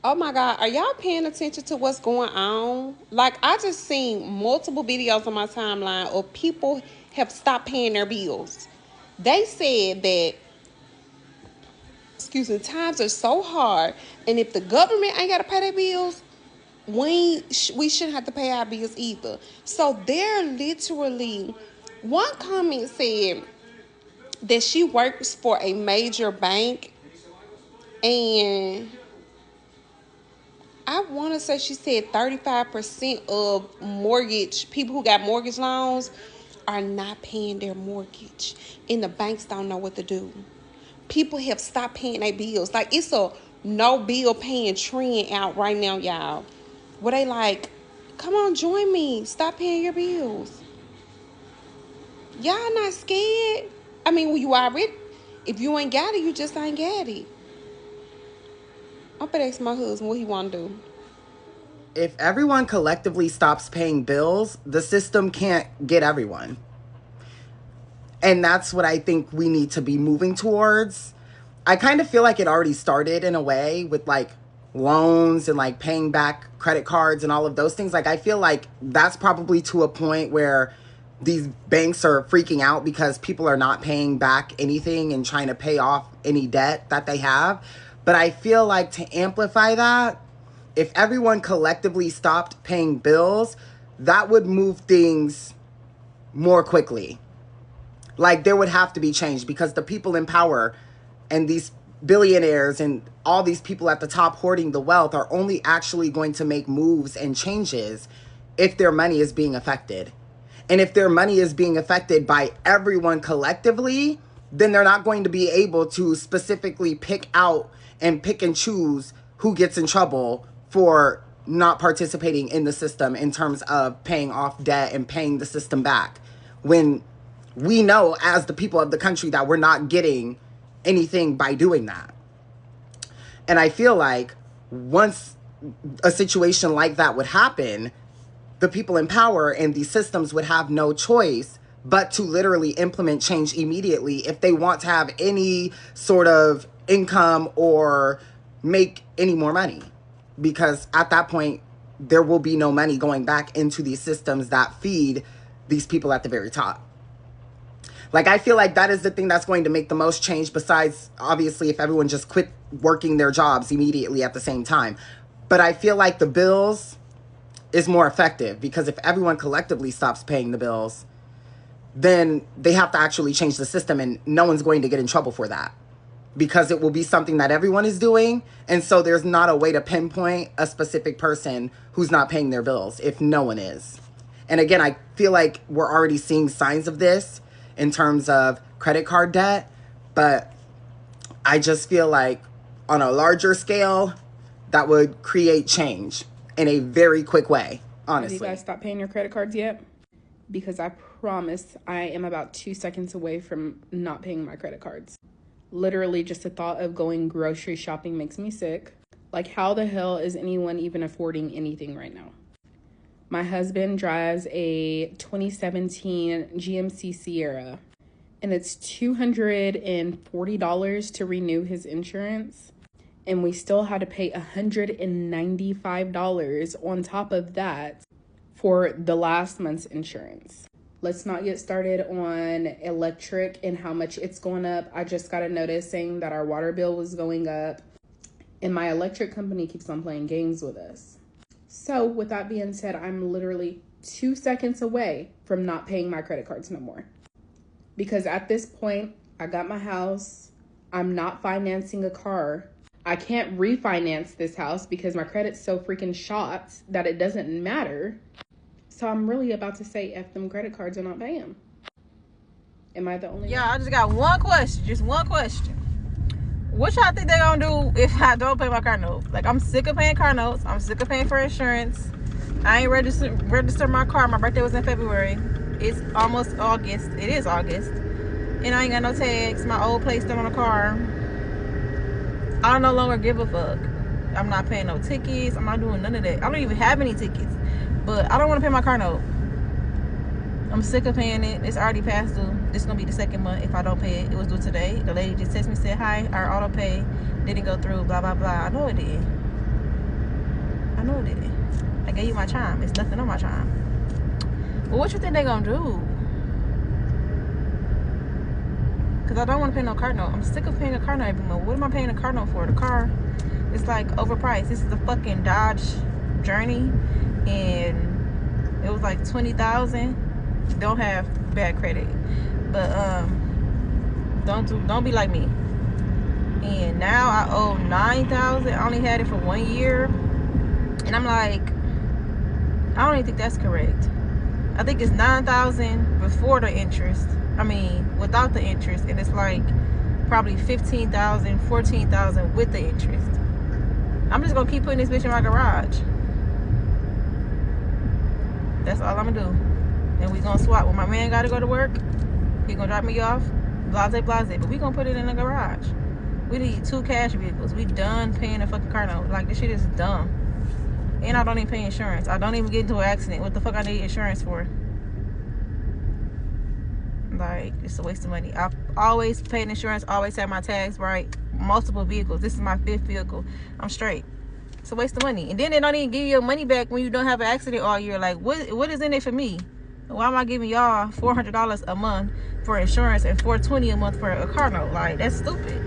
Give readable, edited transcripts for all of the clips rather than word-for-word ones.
Oh my God, are y'all paying attention to what's going on? Like, I just seen multiple videos on my timeline of people have stopped paying their bills. They said that, excuse me, times are so hard, and if the government ain't got to pay their bills, we shouldn't have to pay our bills either. So they're literally, one comment said that she works for a major bank, and I want to say she said 35% of mortgage people who got mortgage loans are not paying their mortgage, and the banks don't know what to do. People have stopped paying their bills. Like, it's a no bill paying trend out right now, y'all. Where they like, come on, join me. Stop paying your bills. Y'all not scared. I mean, when you already, if you ain't got it, you just ain't got it. I'm gonna ask my husband what he want to do. If everyone collectively stops paying bills, the system can't get everyone. And that's what I think we need to be moving towards. I kind of feel like it already started in a way with like loans and like paying back credit cards and all of those things. Like, I feel like that's probably to a point where these banks are freaking out because people are not paying back anything and trying to pay off any debt that they have. But I feel like to amplify that, if everyone collectively stopped paying bills, that would move things more quickly. Like, there would have to be change because the people in power and these billionaires and all these people at the top hoarding the wealth are only actually going to make moves and changes if their money is being affected. And if their money is being affected by everyone collectively, then they're not going to be able to specifically pick out and pick and choose who gets in trouble for not participating in the system in terms of paying off debt and paying the system back. When we know as the people of the country that we're not getting anything by doing that. And I feel like once a situation like that would happen, the people in power and these systems would have no choice but to literally implement change immediately if they want to have any sort of income or make any more money. Because at that point, there will be no money going back into these systems that feed these people at the very top. Like, I feel like that is the thing that's going to make the most change, besides, obviously, if everyone just quit working their jobs immediately at the same time. But I feel like the bills is more effective because if everyone collectively stops paying the bills, then they have to actually change the system, and no one's going to get in trouble for that because it will be something that everyone is doing. And so there's not a way to pinpoint a specific person who's not paying their bills if no one is. And again, I feel like we're already seeing signs of this in terms of credit card debt, but I just feel like on a larger scale, that would create change in a very quick way, honestly. Have you guys stopped paying your credit cards yet? Because I promise I am about 2 seconds away from not paying my credit cards. Literally, just the thought of going grocery shopping makes me sick. Like, how the hell is anyone even affording anything right now? My husband drives a 2017 GMC Sierra, and it's $240 to renew his insurance. And we still had to pay $195 on top of that for the last month's insurance. Let's not get started on electric and how much it's going up. I just got a notice saying that our water bill was going up, and my electric company keeps on playing games with us. So with that being said, I'm literally 2 seconds away from not paying my credit cards no more. Because at this point, I got my house. I'm not financing a car. I can't refinance this house because my credit's so freaking shot that it doesn't matter. So I'm really about to say F them credit cards and not pay them. Am I the only one? Yeah, I just got one question. Just one question. What y'all think they gonna do if I don't pay my car note? Like, I'm sick of paying car notes. I'm sick of paying for insurance. I ain't registered my car. My birthday was in February. It's almost August. It is August. And I ain't got no tags. My old plate still on the car. I no longer give a fuck. I'm not paying no tickets. I'm not doing none of that. I don't even have any tickets. But I don't want to pay my car note. I'm sick of paying it. It's already past due. This is going to be the second month if I don't pay it. It was due today. The lady just texted me, said, hi, our auto pay didn't go through, blah, blah, blah. I know it did. know it didn't. I gave you my chime. It's nothing on my chime. Well, what you think they gonna do? Because I don't want to pay no car note. I'm sick of paying a car note every month. What am I paying a car note for? The car is like overpriced. This is a fucking Dodge Journey, and it was like $20,000. Don't have bad credit, but don't be like me. And now I owe $9,000. I only had it for 1 year, and I'm like, I don't even think that's correct. I think it's $9,000 before the interest. I mean, without the interest, and it's like probably $15,000, $14,000 with the interest. I'm just gonna keep putting this bitch in my garage. That's all I'm gonna do. And we gonna swap. When my man gotta go to work, he gonna drop me off. Blase, blase. But we gonna put it in the garage. We need 2 cash vehicles. We done paying a fucking car note. Like, this shit is dumb. And I don't even pay insurance. I don't even get into an accident. What the fuck I need insurance for? Like, it's a waste of money. I've always paid insurance, always had my tags right. Multiple vehicles. This is my 5th vehicle. I'm straight. It's a waste of money. And then they don't even give you your money back when you don't have an accident all year. Like, what is in it for me? Why am I giving y'all $400 a month for insurance and $420 a month for a car note? Like, that's stupid.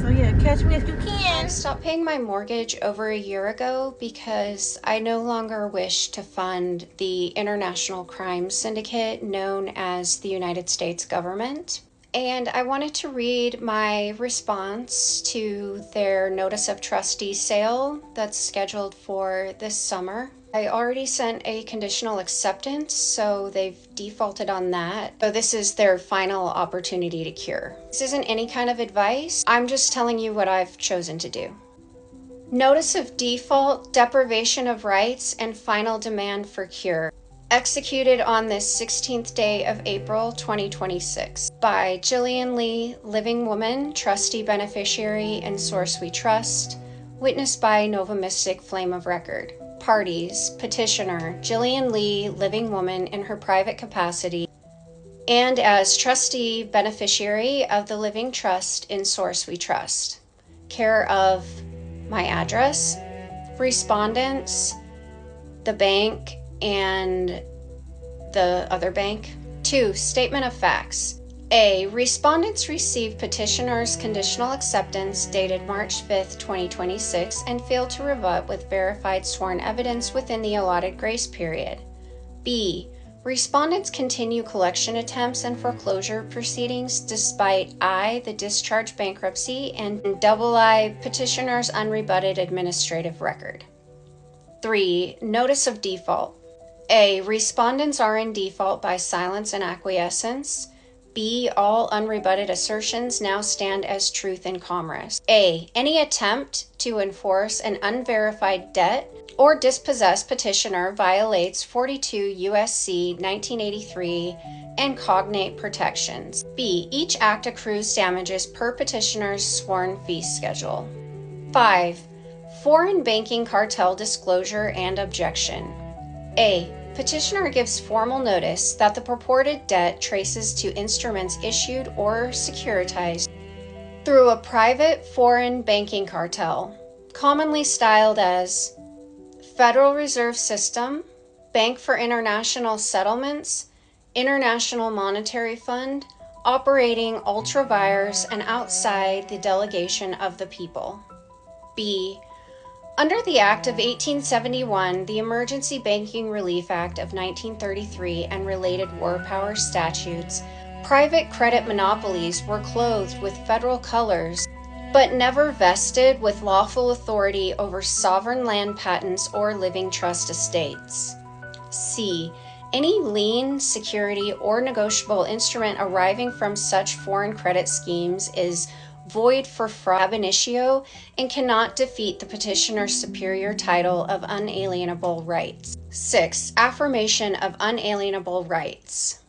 So yeah, catch me if you can. I stopped paying my mortgage over a year ago because I no longer wish to fund the international crime syndicate known as the United States government. And I wanted to read my response to their notice of trustee sale that's scheduled for this summer. I already sent a conditional acceptance, so they've defaulted on that. So this is their final opportunity to cure. This isn't any kind of advice. I'm just telling you what I've chosen to do. Notice of default, deprivation of rights, and final demand for cure. Executed on this 16th day of April 2026 by Jillian Lee, living woman, trustee beneficiary, and source we trust. Witnessed by Nova Mystic Flame of Record. Parties, petitioner, Jillian Lee, living woman in her private capacity, and as trustee beneficiary of the living trust in source we trust. Care of my address, respondents, the bank, and the other bank. 2. Statement of facts. A. Respondents received petitioner's conditional acceptance dated March 5th, 2026 and failed to rebut with verified sworn evidence within the allotted grace period. B. Respondents continue collection attempts and foreclosure proceedings despite I. The discharge bankruptcy and II. Petitioner's unrebutted administrative record. 3. Notice of default. A. Respondents are in default by silence and acquiescence. B. All unrebutted assertions now stand as truth in commerce. A. Any attempt to enforce an unverified debt or dispossess petitioner violates 42 U.S.C. 1983 and cognate protections. B. Each act accrues damages per petitioner's sworn fee schedule. 5. Foreign banking cartel disclosure and objection. A. Petitioner gives formal notice that the purported debt traces to instruments issued or securitized through a private foreign banking cartel, commonly styled as Federal Reserve System, Bank for International Settlements, International Monetary Fund, operating ultra vires and outside the delegation of the people. B. Under the Act of 1871, the Emergency Banking Relief Act of 1933 and related war power statutes, private credit monopolies were clothed with federal colors, but never vested with lawful authority over sovereign land patents or living trust estates. C. Any lien, security, or negotiable instrument arising from such foreign credit schemes is void for fraud ab initio and cannot defeat the petitioner's superior title of unalienable rights. 6. Affirmation of unalienable rights.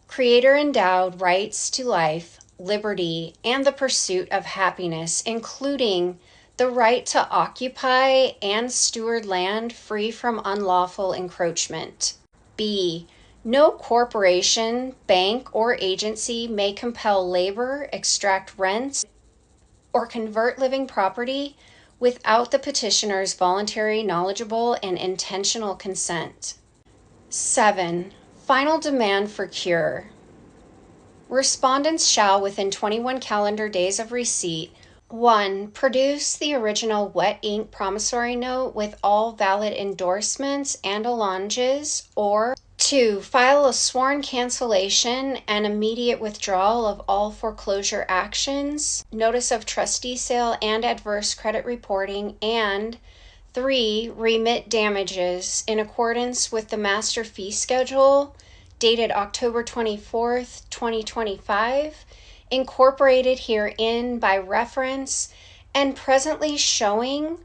Creator endowed rights to life, liberty, and the pursuit of happiness, including the right to occupy and steward land free from unlawful encroachment. B. No corporation, bank, or agency may compel labor, extract rents, or convert living property without the petitioner's voluntary, knowledgeable, and intentional consent. 7. Final demand for cure. Respondents shall, within 21 calendar days of receipt, 1. Produce the original wet ink promissory note with all valid endorsements and allonges, or 2. File a sworn cancellation and immediate withdrawal of all foreclosure actions, notice of trustee sale and adverse credit reporting, and 3. Remit damages in accordance with the master fee schedule dated October 24th, 2025, incorporated herein by reference, and presently showing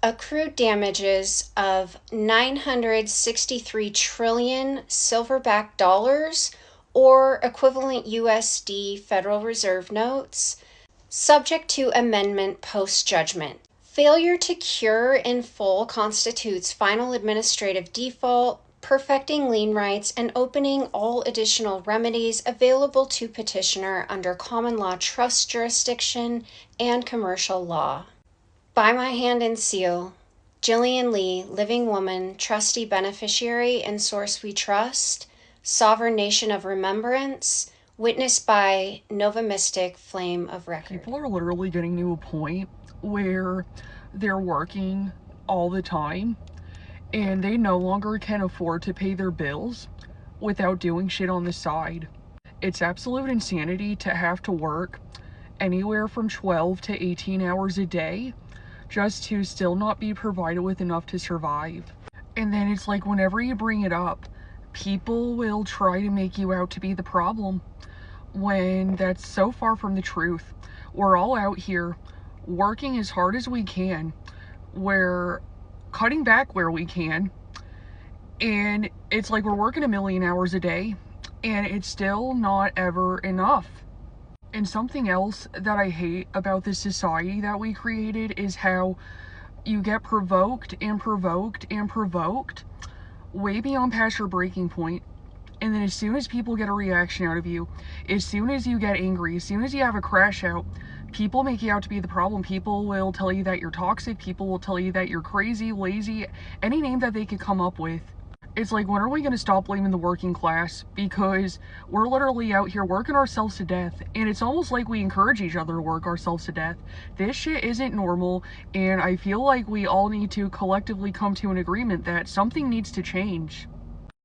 accrued damages of 963 trillion silverback dollars or equivalent USD Federal Reserve notes, subject to amendment post-judgment. Failure to cure in full constitutes final administrative default, perfecting lien rights, and opening all additional remedies available to petitioner under common law trust jurisdiction and commercial law. By my hand and seal, Jillian Lee, living woman, trustee beneficiary in Source We Trust, Sovereign Nation of Remembrance, witnessed by Nova Mystic Flame of Record. People are literally getting to a point where they're working all the time and they no longer can afford to pay their bills without doing shit on the side. It's absolute insanity to have to work anywhere from 12 to 18 hours a day just to still not be provided with enough to survive. And then it's like whenever you bring it up, people will try to make you out to be the problem when that's so far from the truth. We're all out here working as hard as we can. We're cutting back where we can, and it's like we're working 1,000,000 hours a day and it's still not ever enough. And something else that I hate about this society that we created is how you get provoked and provoked and provoked way beyond past your breaking point. And then as soon as people get a reaction out of you, as soon as you get angry, as soon as you have a crash out, people make you out to be the problem. People will tell you that you're toxic. People will tell you that you're crazy, lazy, any name that they could come up with. It's like, when are we going to stop blaming the working class? Because we're literally out here working ourselves to death, and it's almost like we encourage each other to work ourselves to death. This shit isn't normal, and I feel like we all need to collectively come to an agreement that something needs to change.